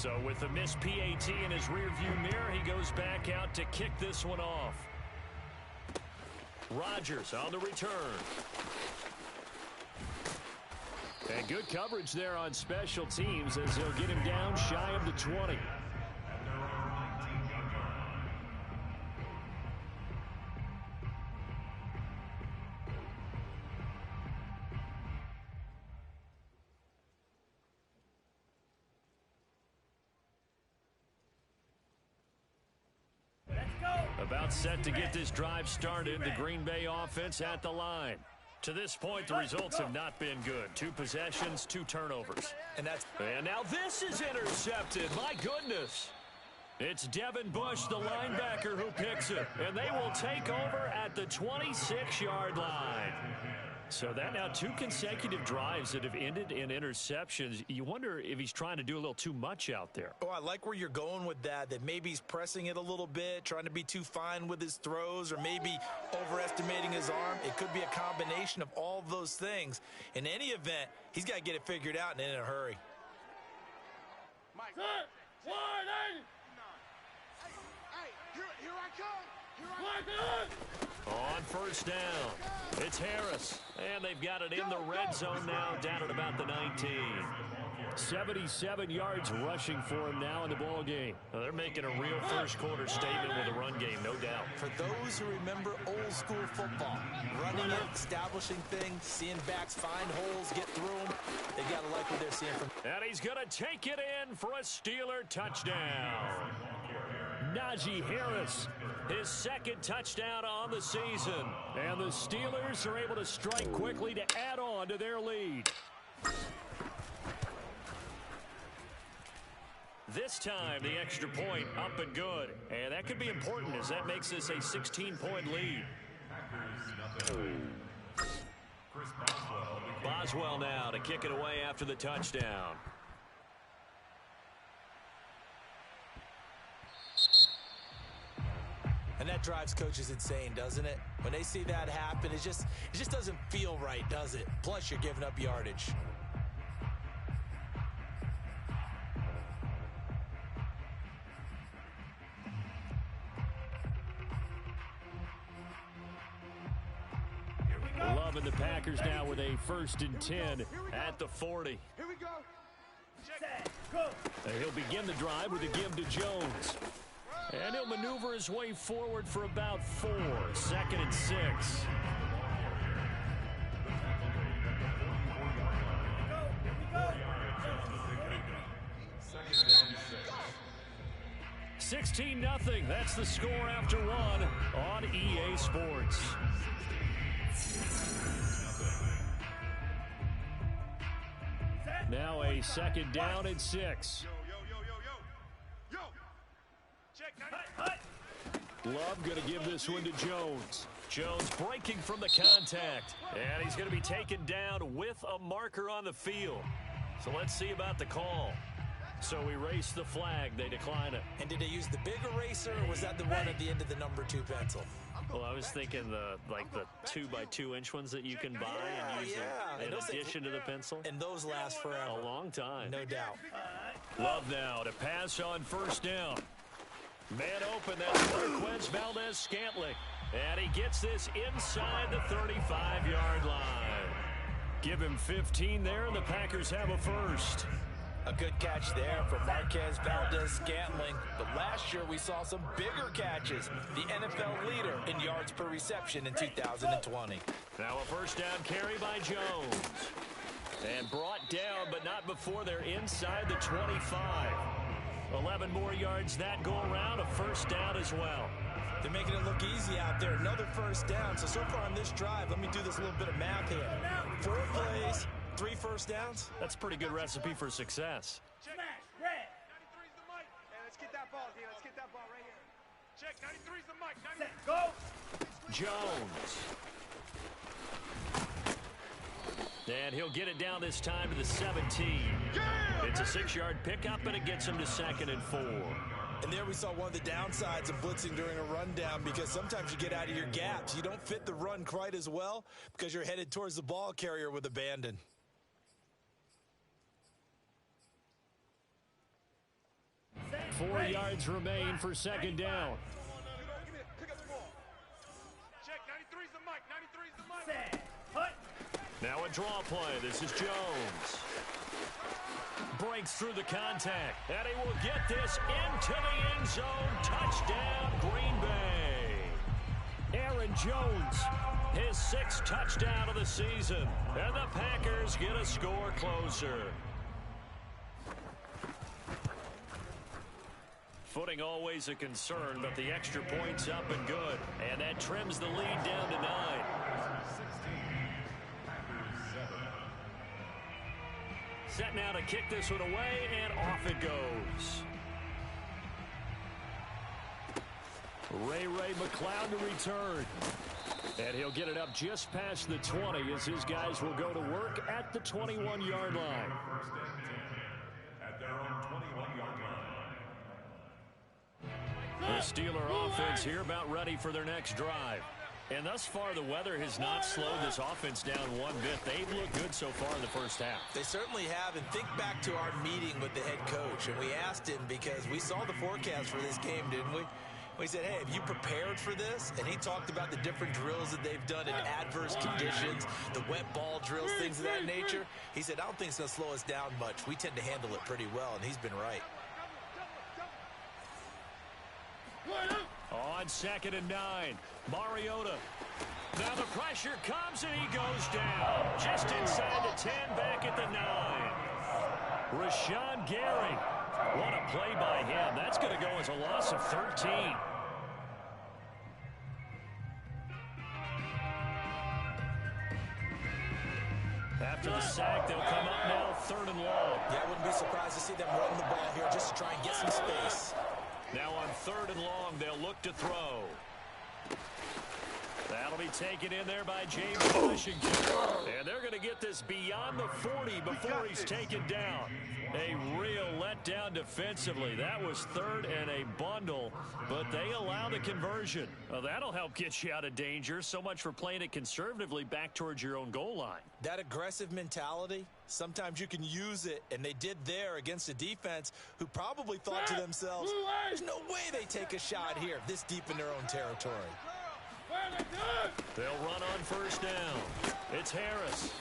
So with the missed PAT in his rearview mirror, he goes back out to kick this one off. Rodgers on the return. And good coverage there on special teams as they'll get him down shy of the 20. About set to get this drive started. The Green Bay offense at the line. To this point, the results have not been good. 2 possessions, 2 turnovers. And now this is intercepted. My goodness. It's Devin Bush, the linebacker, who picks it. And they will take over at the 26-yard line. So that now 2 consecutive drives that have ended in interceptions. You wonder if he's trying to do a little too much out there. Oh, I like where you're going with that maybe he's pressing it a little bit, trying to be too fine with his throws, or maybe overestimating his arm. It could be a combination of all of those things. In any event, he's got to get it figured out and in a hurry. Mike. Hey, here I come. On first down, it's Harris. And they've got it in the red zone now, down at about the 19. 77 yards rushing for him now in the ball game. Well, they're making a real first-quarter statement with a run game, no doubt. For those who remember old-school football, running it, establishing things, seeing backs find holes, get through them, they got to like what they're seeing from. And he's going to take it in for a Steeler touchdown. Najee Harris, his 2nd touchdown on the season. And the Steelers are able to strike quickly to add on to their lead. This time, the extra point up and good. And that could be important as that makes this a 16-point lead. Boswell now to kick it away after the touchdown. And that drives coaches insane, doesn't it? When they see that happen, it just doesn't feel right, does it? Plus, you're giving up yardage. Loving the Packers now with a 1st and 10 at the 40. Here we go. Set, go. He'll begin the drive with a give to Jones. And he'll maneuver his way forward for about 4. 2nd and 6. 16-0. That's the score after 1 on EA Sports. Now a 2nd down and 6. Love going to give this one to Jones. Jones breaking from the contact. And he's going to be taken down with a marker on the field. So let's see about the call. So erase the flag. They decline it. And did they use the big eraser, or was that the one at the end of the number 2 pencil? Well, I was thinking the 2x2-inch ones that you can buy and use in addition to the pencil. And those last forever. A long time. No doubt. Love now to pass on 1st down. Man open, that's Marquez Valdez-Scantling. And he gets this inside the 35-yard line. Give him 15 there, and the Packers have a 1st. A good catch there for Marquez Valdez-Scantling. But last year we saw some bigger catches. The NFL leader in yards per reception in 2020. Now a 1st down carry by Jones. And brought down, but not before they're inside the 25. 11 more yards that go around, a 1st down as well. They're making it look easy out there. Another 1st down. So far on this drive, let me do this little bit of math here. 4 plays, 3 1st downs. That's a pretty good recipe for success. Check. 93's the mic. Hey, let's get that ball here. Let's get that ball right here. Check. 93's the mic. Set, go. Jones. And he'll get it down this time to the 17. It's a 6-yard pickup, and it gets him to 2nd and 4. And there we saw one of the downsides of blitzing during a rundown, because sometimes you get out of your gaps. You don't fit the run quite as well because you're headed towards the ball carrier with abandon. 4 yards remain for second down. Pick up the ball. Check, 93's the mic. 93's the mic. Now a draw play. This is Jones. Breaks through the contact. And he will get this into the end zone. Touchdown, Green Bay. Aaron Jones, his 6th touchdown of the season. And the Packers get a score closer. Footing always a concern, but the extra point's up and good. And that trims the lead down to 9. Set now to kick this one away, and off it goes. Ray McCloud to return. And he'll get it up just past the 20 as his guys will go to work at the 21-yard line. At their own 21-yard line. The Steeler offense here about ready for their next drive. And thus far, the weather has not slowed this offense down one bit. They've looked good so far in the first half. They certainly have, and think back to our meeting with the head coach, and we asked him because we saw the forecast for this game, didn't we? We said, hey, have you prepared for this? And he talked about the different drills that they've done in adverse conditions, the wet ball drills, things of that nature. He said, I don't think it's going to slow us down much. We tend to handle it pretty well, and he's been right. On 2nd and 9, Mariota. Now the pressure comes and he goes down. Just inside the 10, back at the 9. Rashawn Gary. What a play by him. That's going to go as a loss of 13. After the sack, they'll come up now 3rd and long. Yeah, I wouldn't be surprised to see them run the ball here just to try and get some space. Now on 3rd and long, they'll look to throw. That'll be taken in there by James Washington. And they're going to get this beyond the 40 before he's taken down. A real letdown defensively. That was 3rd and a bundle, but they allow the conversion. Well, that'll help get you out of danger. So much for playing it conservatively back towards your own goal line. That aggressive mentality, sometimes you can use it, and they did there against a defense who probably thought to themselves, there's no way they take a shot here this deep in their own territory. They'll run on 1st down. It's Harris.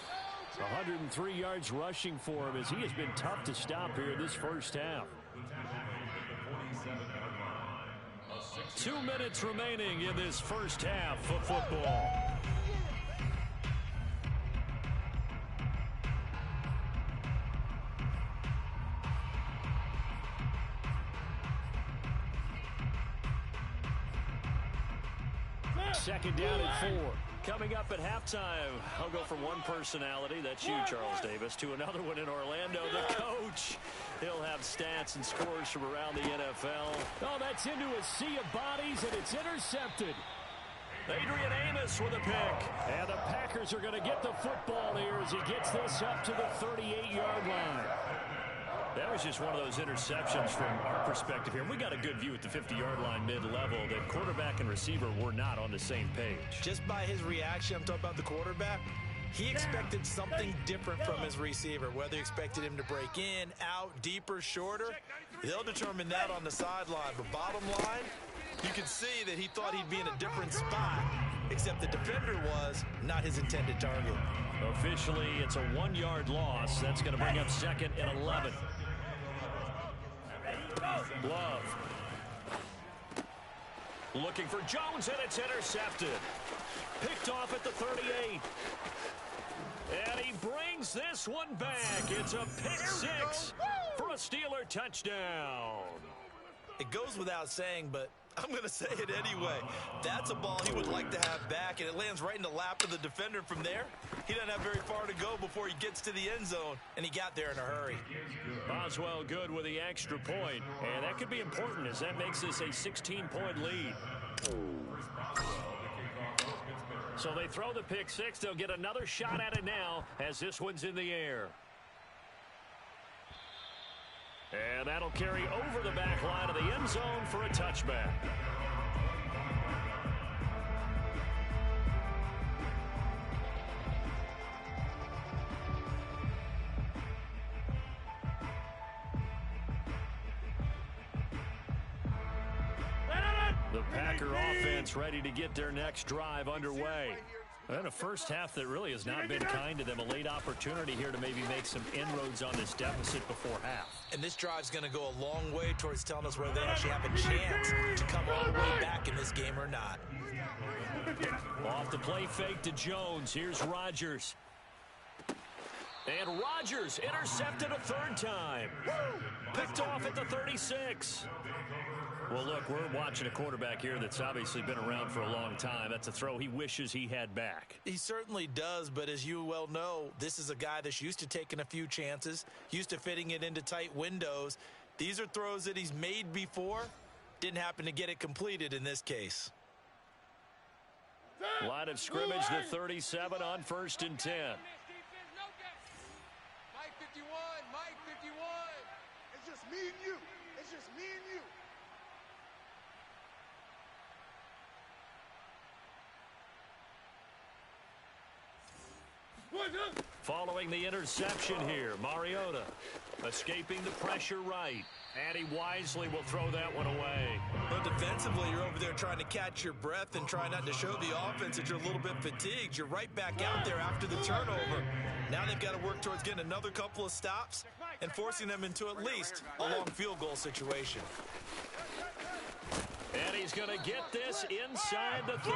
103 yards rushing for him as he has been tough to stop here this first half. 2 minutes remaining in this first half of football. Second down at 4. Coming up at halftime, I'll go from one personality, that's you, Charles Davis, to another one in Orlando, the coach. He'll have stats and scores from around the NFL. Oh, that's into a sea of bodies, and it's intercepted. Adrian Amos with a pick. And the Packers are going to get the football here as he gets this up to the 38-yard line. That was just one of those interceptions from our perspective here. We got a good view at the 50-yard line mid-level that quarterback and receiver were not on the same page. Just by his reaction, I'm talking about the quarterback, he expected something different from his receiver, whether he expected him to break in, out, deeper, shorter. They'll determine that on the sideline. But bottom line, you can see that he thought he'd be in a different spot, except the defender was not his intended target. Officially, it's a 1-yard loss. That's going to bring up 2nd and 11. Love. Looking for Jones, and it's intercepted. Picked off at the 38. And he brings this one back. It's a pick 6 for a Steeler touchdown. It goes without saying, but I'm going to say it anyway. That's a ball he would like to have back, and it lands right in the lap of the defender from there. He doesn't have very far to go before he gets to the end zone, and he got there in a hurry. Boswell good with the extra point, and that could be important as that makes this a 16-point lead. So they throw the pick 6. They'll get another shot at it now as this one's in the air. And that'll carry over the back line of the end zone for a touchback. The Packer offense ready to get their next drive underway. And a first half that really has not been kind to them. A late opportunity here to maybe make some inroads on this deficit before half. And this drive's going to go a long way towards telling us whether they actually have a chance to come all the way back in this game or not. Off the play fake to Jones. Here's Rodgers. And Rodgers intercepted a third time. Picked off at the 36. Well, look, we're watching a quarterback here that's obviously been around for a long time. That's a throw he wishes he had back. He certainly does, but as you well know, this is a guy that's used to taking a few chances, used to fitting it into tight windows. These are throws that he's made before. Didn't happen to get it completed in this case. Line of scrimmage, the 37 on 1st and 10. Mike 51, Mike 51. It's just me and you. It's just me and you. Following the interception here, Mariota escaping the pressure right. And he wisely will throw that one away. But defensively, you're over there trying to catch your breath and try not to show the offense that you're a little bit fatigued. You're right back out there after the turnover. Now they've got to work towards getting another couple of stops and forcing them into at least a long field goal situation. And he's going to get this inside the 30.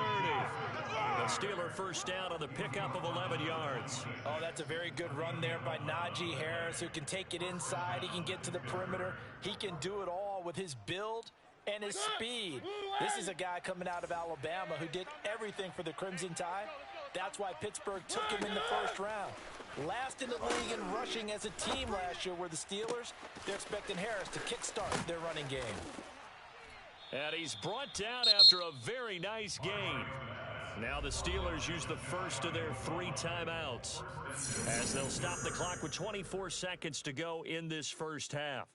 The Steeler first down on the pickup of 11 yards. Oh, that's a very good run there by Najee Harris, who can take it inside. He can get to the perimeter. He can do it all with his build and his speed. This is a guy coming out of Alabama who did everything for the Crimson Tide. That's why Pittsburgh took him in the first round. Last in the league in rushing as a team last year were the Steelers. They're expecting Harris to kickstart their running game. And he's brought down after a very nice gain. Now the Steelers use the first of their 3 timeouts as they'll stop the clock with 24 seconds to go in this first half.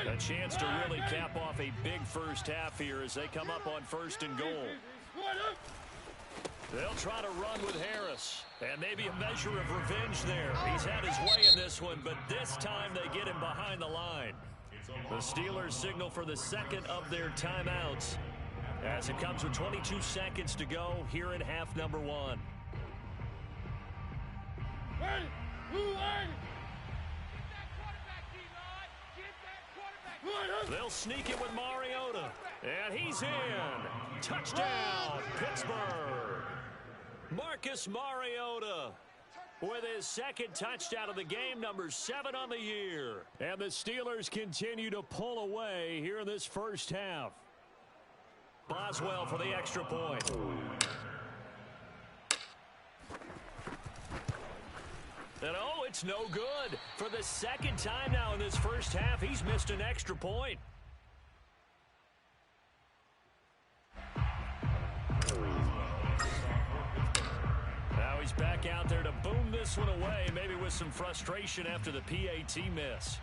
A chance to really cap off a big first half here as they come up on 1st and goal. They'll try to run with Harris, and maybe a measure of revenge there. He's had his way in this one, but this time they get him behind the line. The Steelers signal for the second of their timeouts as it comes with 22 seconds to go here in half number 1. They'll sneak it with Mariota, and he's in. Touchdown, Pittsburgh. Marcus Mariota with his second touchdown of the game, number 7 on the year. And the Steelers continue to pull away here in this first half. Boswell for the extra point. And oh, it's no good. For the second time now in this first half, he's missed an extra point. Now he's back out there to boom this one away, maybe with some frustration after the PAT miss.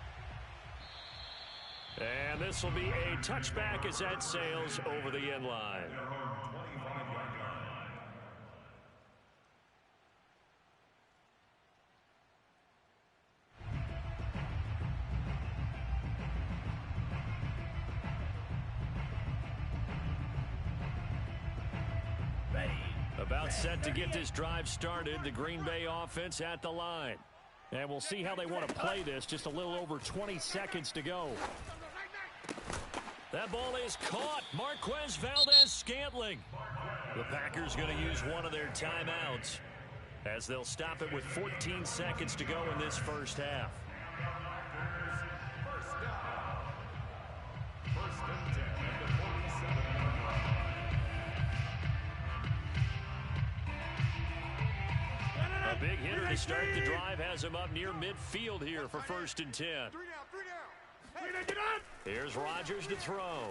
And this will be a touchback as that sails over the end line. About set to get this drive started, the Green Bay offense at the line. And we'll see how they want to play this. Just a little over 20 seconds to go. That ball is caught. Marquez Valdes-Scantling. The Packers going to use one of their timeouts as they'll stop it with 14 seconds to go in this first half. A big hitter to start the drive has him up near midfield here for 1st and 10. 3 down, 3 down. Hey, get up! Here's Rodgers to throw.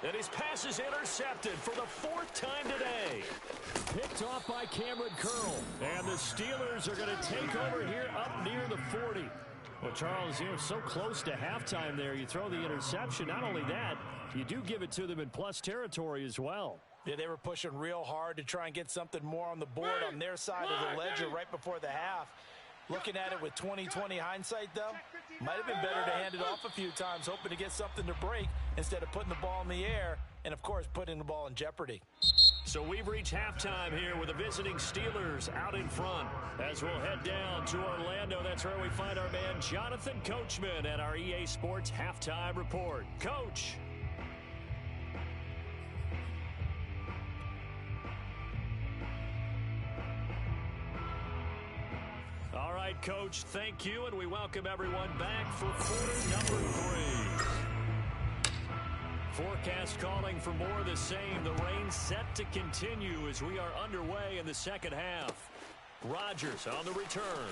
And his pass is intercepted for the 4th time today. Picked off by Cameron Curl. And the Steelers are going to take over here up near the 40. Well, Charles, you're so close to halftime there. You throw the interception. Not only that, you do give it to them in plus territory as well. Yeah, they were pushing real hard to try and get something more on the board on their side of the ledger right before the half. Looking at it with 20/20 hindsight, though, might have been better to hand it off a few times, hoping to get something to break instead of putting the ball in the air and, of course, putting the ball in jeopardy. So we've reached halftime here with the visiting Steelers out in front. As we'll head down to Orlando, that's where we find our man Jonathan Coachman at our EA Sports Halftime Report. Coach. All right, Coach, thank you, and we welcome everyone back for quarter number 3. Forecast calling for more of the same. The rain set to continue as we are underway in the second half. Rodgers on the return.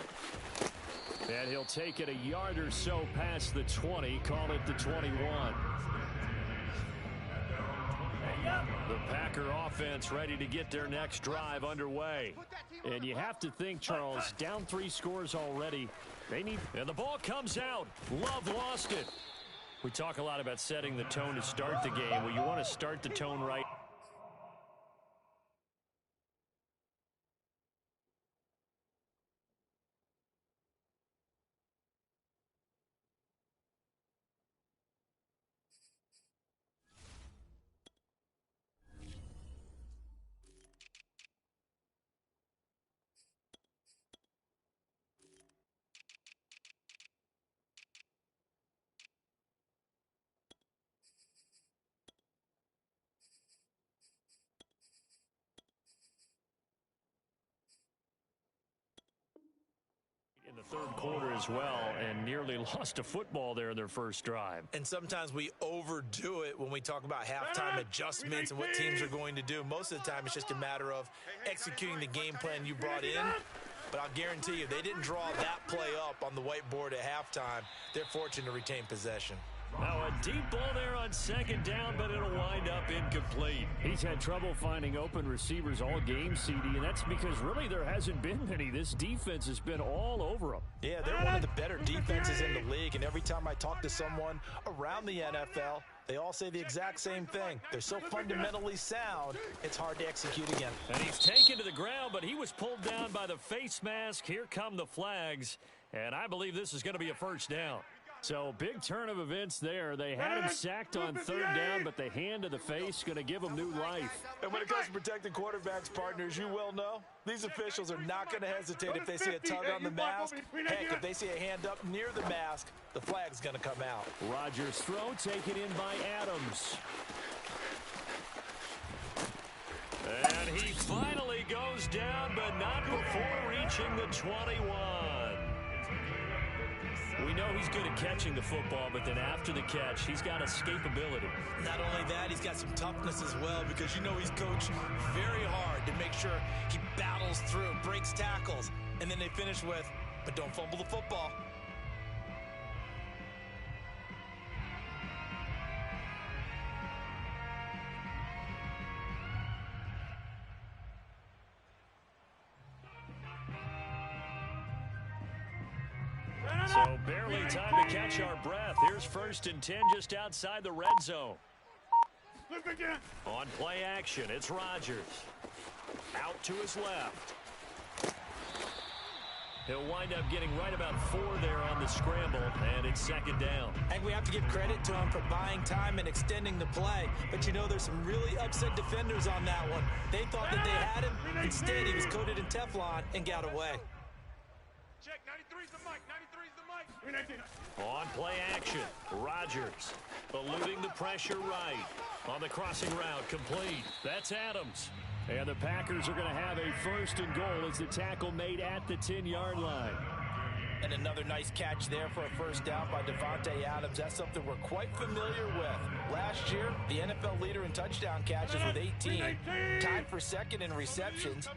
And he'll take it a yard or so past the 20, call it the 21. The Packer offense ready to get their next drive underway. And you have to think, Charles, down 3 scores already. They need, and the ball comes out. Love lost it. We talk a lot about setting the tone to start the game. Well, you want to start the tone right. In the third quarter as well, and nearly lost a football there in their first drive. And sometimes we overdo it when we talk about halftime adjustments and what teams are going to do. Most of the time, it's just a matter of executing the game plan you brought in. But I'll guarantee you, they didn't draw that play up on the whiteboard at halftime. They're fortunate to retain possession. Now a deep ball there on second down, but it'll wind up incomplete. He's had trouble finding open receivers all game, CD, and that's because really there hasn't been many. This defense has been all over them. Yeah, they're one of the better defenses in the league, and every time I talk to someone around the NFL, they all say the exact same thing. They're so fundamentally sound, it's hard to execute again. And he's taken to the ground, but he was pulled down by the face mask. Here come the flags, and I believe this is going to be a first down. So big turn of events there. They had him sacked on third down, but the hand to the face going to give him new life. And when it comes to protecting quarterbacks, partners, you well know, these officials are not going to hesitate if they see a tug on the mask. Heck, if they see a hand up near the mask, the flag's going to come out. Rodgers' throw taken in by Adams. And he finally goes down, but not before reaching the 21. We know he's good at catching the football, but then after the catch, he's got escapability. Not only that, he's got some toughness as well, because you know he's coached very hard to make sure he battles through, breaks tackles, and then they finish with, but don't fumble the football. So barely time to catch our breath. Here's 1st and 10 just outside the red zone. On play action, it's Rodgers. Out to his left. He'll wind up getting right about 4 there on the scramble, and it's second down. And we have to give credit to him for buying time and extending the play. But you know, there's some really upset defenders on that one. They thought that they had him. Instead, he was coated in Teflon and got away. Check, 93's the mic, 93's the mic. On play action, Rodgers eluding the pressure right. On the crossing route, complete. That's Adams. And the Packers are going to have a 1st and goal as the tackle made at the 10-yard line. And another nice catch there for a first down by Davante Adams. That's something we're quite familiar with. Last year, the NFL leader in touchdown catches with 18. Tied for 2nd in receptions,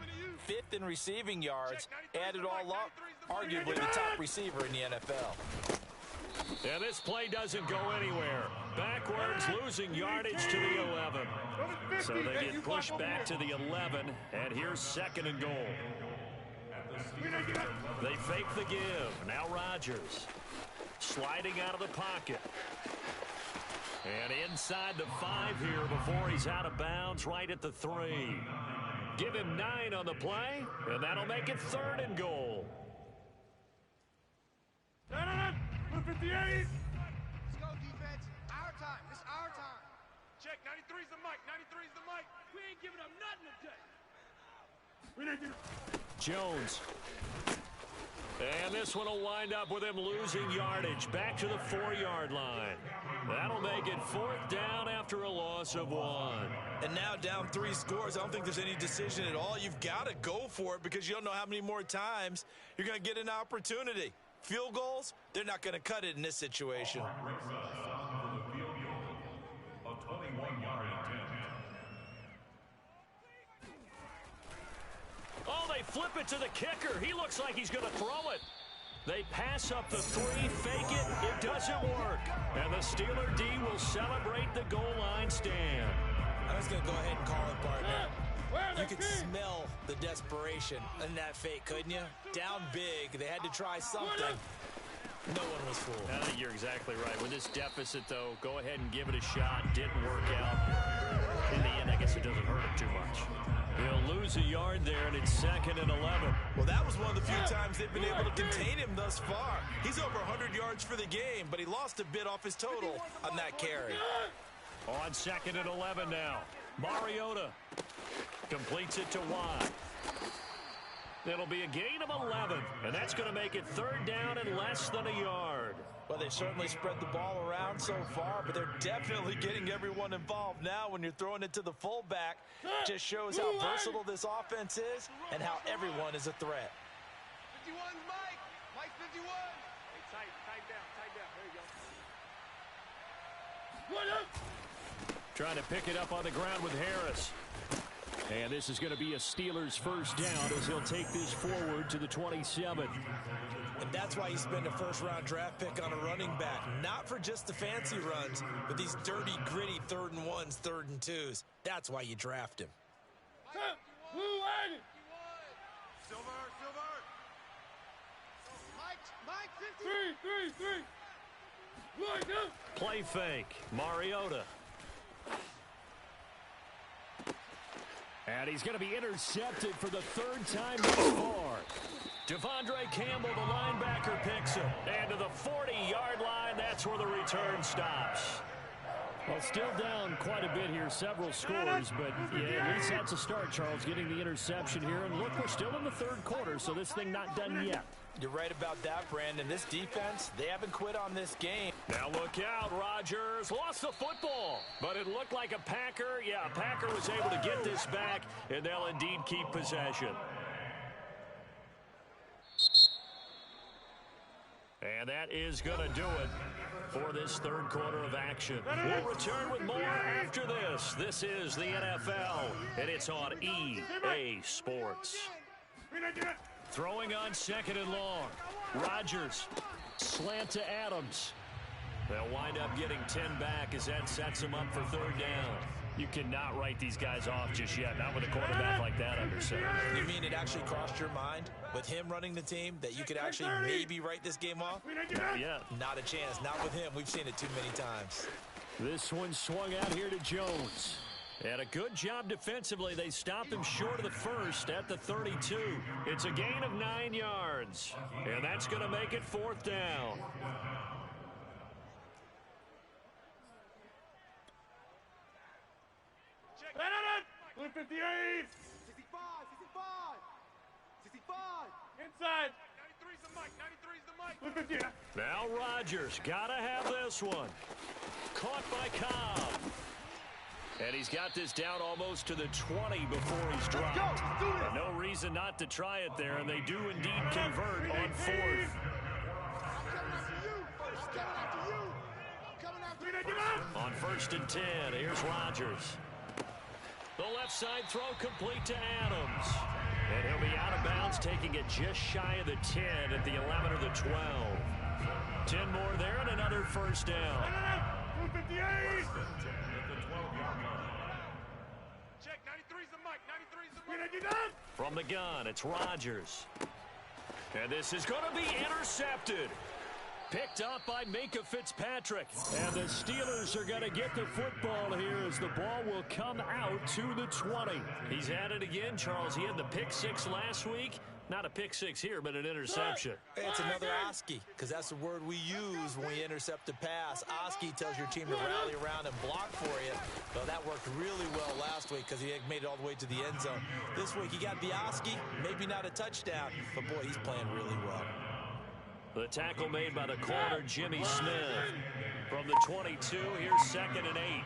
5th in receiving yards. Added all up, arguably the top receiver in the NFL. And this play doesn't go anywhere. Backwards, losing yardage to the 11. So they get pushed back to the 11, and here's 2nd and goal. They fake the give. Now Rodgers sliding out of the pocket. And inside the 5 here before he's out of bounds right at the 3. Give him 9 on the play, and that'll make it 3rd and goal. 258. Let's go, defense. Our time. This our time. Check. 93's the mic. 93's the mic. We ain't giving up nothing today. Jones. And this one will wind up with him losing yardage back to the 4-yard line. That'll make it 4th down after a loss of 1. And now down 3 scores. I don't think there's any decision at all. You've got to go for it because you don't know how many more times you're going to get an opportunity. Field goals, they're not going to cut it in this situation. Oh, they flip it to the kicker. He looks like he's going to throw it. They pass up the 3, fake it. It doesn't work. And the Steeler D will celebrate the goal line stand. I was going to go ahead and call it, partner. You could smell the desperation in that fake, couldn't you? Down big. They had to try something. No one was fooled. I think you're exactly right. With this deficit, though, go ahead and give it a shot. Didn't work out. In the end, I guess it doesn't hurt him too much. He'll lose a yard there, and it's 2nd and 11. Well, that was one of the few times they've been able to contain him thus far. He's over 100 yards for the game, but he lost a bit off his total on that carry. On 2nd and 11 now. Mariota completes it to Watt. It'll be a gain of 11, and that's going to make it 3rd down and less than a yard. Well, they've certainly spread the ball around so far, but they're definitely getting everyone involved now when you're throwing it to the fullback. Just shows how versatile this offense is and how everyone is a threat. 51, Mike. Mike 51. Hey, tight down. There you go. Trying to pick it up on the ground with Harris. And this is going to be a Steelers 1st down as he'll take this forward to the 27. And that's why you spend a 1st-round draft pick on a running back. Not for just the fancy runs, but these dirty, gritty 3rd and 1s, 3rd and 2s. That's why you draft him. Silver. Mike 50. Play fake. Mariota. And he's going to be intercepted for the 3rd time thus far. Devondre Campbell, the linebacker, picks him. And to the 40-yard line, that's where the return stops. Well, still down quite a bit here, several scores, but yeah, at least that's a start, Charles, getting the interception here. And look, we're still in the 3rd quarter, so this thing not done yet. You're right about that, Brandon. This defense, they haven't quit on this game. Now look out, Rodgers lost the football, but it looked like a Packer. Yeah, a Packer was able to get this back, and they'll indeed keep possession. And that is going to do it for this 3rd quarter of action. We'll return with more after this. This is the NFL, and it's on EA Sports. Throwing on 2nd and long. Rodgers, slant to Adams. They'll wind up getting 10 back as that sets them up for 3rd down. You cannot write these guys off just yet, not with a quarterback like that under center. You mean it actually crossed your mind with him running the team that you could actually maybe write this game off? Not yet. Not a chance. Not with him. We've seen it too many times. This one swung out here to Jones. And a good job defensively. They stopped him short of the 1st at the 32. It's a gain of 9 yards. And that's going to make it 4th down. Check. 58. 65. Inside. 93's the mic. 93's the mic. Now Rodgers got to have this one. Caught by Cobb. And he's got this down almost to the 20 before he's dropped. No reason not to try it there, and they do indeed convert on 4th. On 1st and 10, here's Rodgers. The left side throw complete to Adams. And he'll be out of bounds, taking it just shy of the 10 at the 11 or the 12. 10 more there and another 1st down. 58. Check, 93's the mic. 93's the mic. From the gun, it's Rodgers. And this is going to be intercepted. Picked up by Minkah Fitzpatrick. And the Steelers are going to get the football here as the ball will come out to the 20. He's at it again, Charles. He had the pick 6 last week. Not a pick six here, but an interception. It's another Oski, because that's the word we use when we intercept a pass. Oski tells your team to rally around and block for you. Well, that worked really well last week because he made it all the way to the end zone. This week, he got the Oski, maybe not a touchdown, but boy, he's playing really well. The tackle made by the corner, Jimmy Smith. From the 22, here's 2nd and 8.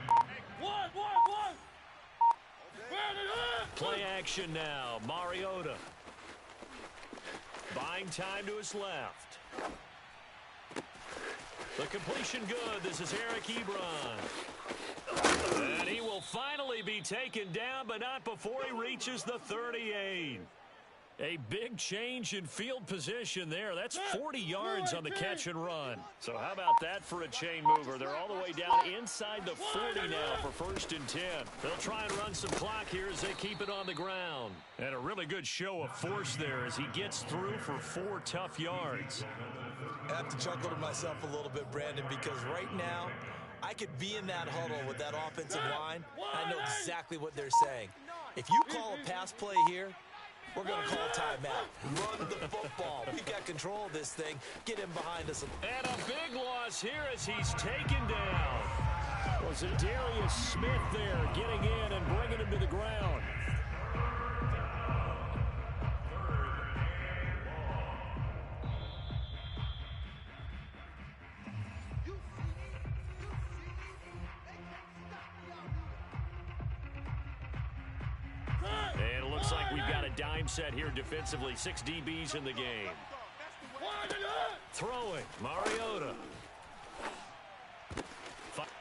Play action now, Mariota. Buying time to his left. The completion good. This is Eric Ebron. And he will finally be taken down, but not before he reaches the 38. A big change in field position there. That's 40 yards on the catch and run. So how about that for a chain mover? They're all the way down inside the 40 now for 1st and 10. They'll try and run some clock here as they keep it on the ground. And a really good show of force there as he gets through for 4 tough yards. I have to chuckle to myself a little bit, Brandon, because right now I could be in that huddle with that offensive line. I know exactly what they're saying. If you call a pass play here, we're going to call timeout. Run the football. We've got control of this thing. Get him behind us. And a big loss here as he's taken down. Was it Darius Smith there getting in and bringing him to the ground? And it looks like we've got a dime set here defensively. 6 DBs in the game. Throwing, Mariota.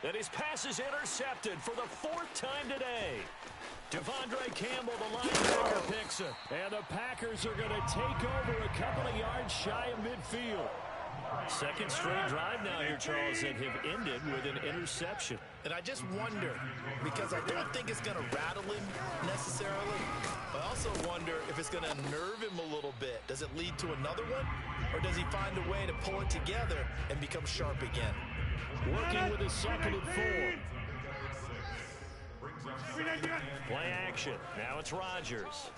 And his pass is intercepted for the 4th time today. Devondre Campbell, the linebacker, picks it. And the Packers are going to take over a couple of yards shy of midfield. 2nd straight drive now here, Charles, that have ended with an interception. And I just wonder, because I don't think it's going to rattle him necessarily, but I also wonder if it's going to nerve him a little bit. Does it lead to another one? Or does he find a way to pull it together and become sharp again? Working with his 2nd and 4. Play action. Now it's Rodgers.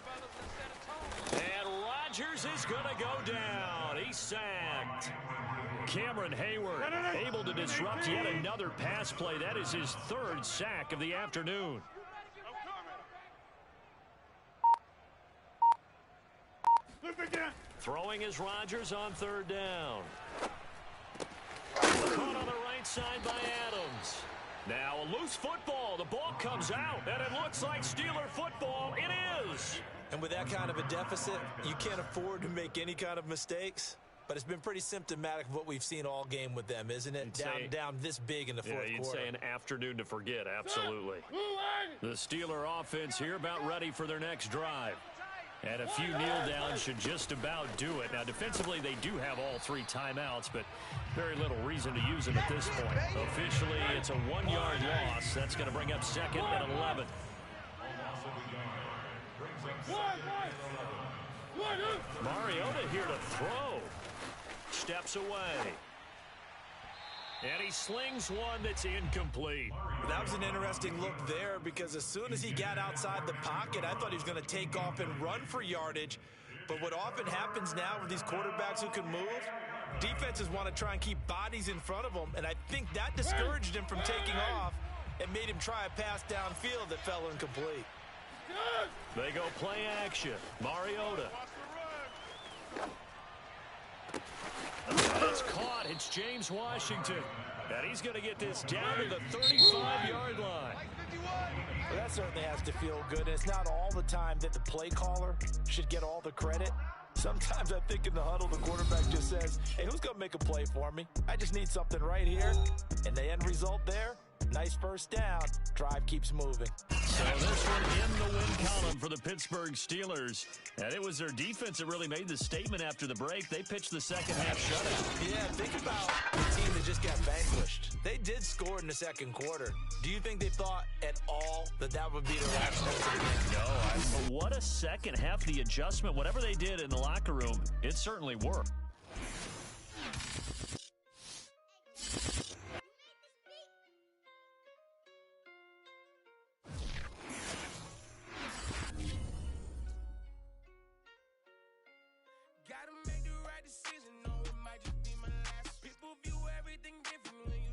And Rodgers is going to go down. He's sacked. Cameron Hayward able to disrupt yet another pass play. That is his 3rd sack of the afternoon. Throwing is Rodgers on 3rd down. Caught on the right side by Adams. Now a loose football. The ball comes out, and it looks like Steeler football. It is. And with that kind of a deficit, you can't afford to make any kind of mistakes. But it's been pretty symptomatic of what we've seen all game with them, isn't it? Down this big in the 4th quarter. Yeah, you'd say an afternoon to forget, absolutely. The Steeler offense here about ready for their next drive. And a few kneel downs should just about do it. Now, defensively, they do have all 3 timeouts, but very little reason to use them at this point. Officially, it's a 1-yard loss. That's going to bring up 2nd and 11. Mariota here to throw. Steps away. And he slings one that's incomplete. That was an interesting look there because as soon as he got outside the pocket, I thought he was going to take off and run for yardage. But what often happens now with these quarterbacks who can move, defenses want to try and keep bodies in front of them. And I think that discouraged him from taking off and made him try a pass downfield that fell incomplete. They go play action. Mariota. It's caught. It's James Washington. And he's going to get this down to the 35-yard line. Well, that certainly has to feel good. And it's not all the time that the play caller should get all the credit. Sometimes I think in the huddle, the quarterback just says, hey, who's going to make a play for me? I just need something right here. And the end result there, nice 1st down. Drive keeps moving. So this one in the win column for the Pittsburgh Steelers. And it was their defense that really made the statement after the break. They pitched the 2nd half shutout. Yeah, think about the team that just got vanquished. They did score in the 2nd quarter. Do you think they thought at all that that would be their last chance of the game? No. But what a 2nd half. The adjustment, whatever they did in the locker room, it certainly worked.